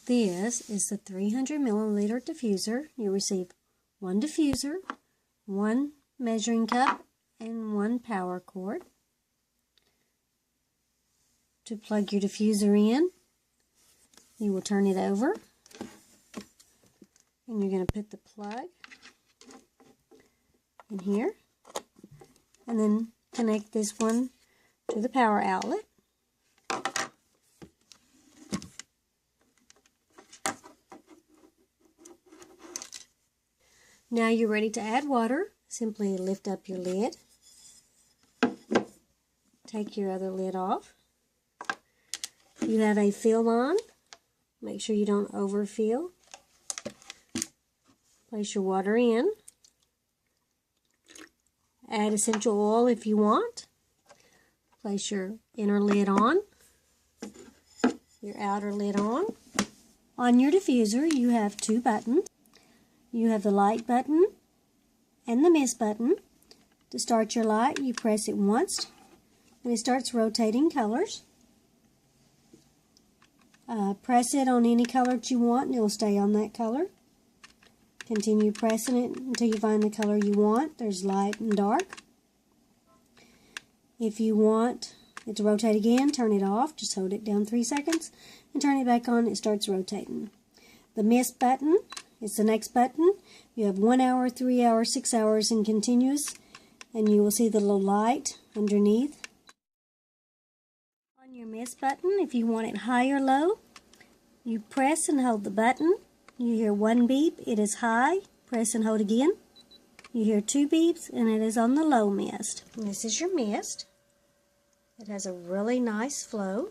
This is the 300 milliliter diffuser. You receive one diffuser, one measuring cup, and one power cord. To plug your diffuser in, you will turn it over, and you're going to put the plug in here, and then connect this one to the power outlet. Now you're ready to add water. Simply lift up your lid. Take your other lid off. You have a fill on. Make sure you don't overfill. Place your water in. Add essential oil if you want. Place your inner lid on. Your outer lid on. On your diffuser you have two buttons. You have the light button and the mist button. To start your light, you press it once and it starts rotating colors. Press it on any color that you want and it will stay on that color. Continue pressing it until you find the color you want. There's light and dark. If you want it to rotate again, turn it off. Just hold it down 3 seconds and turn it back on. It starts rotating. The mist button is the next button. You have 1 hour, 3 hours, 6 hours in continuous, and you will see the little light underneath. On your mist button, if you want it high or low, you press and hold the button. You hear one beep, it is high. Press and hold again. You hear two beeps, and it is on the low mist. And this is your mist. It has a really nice flow.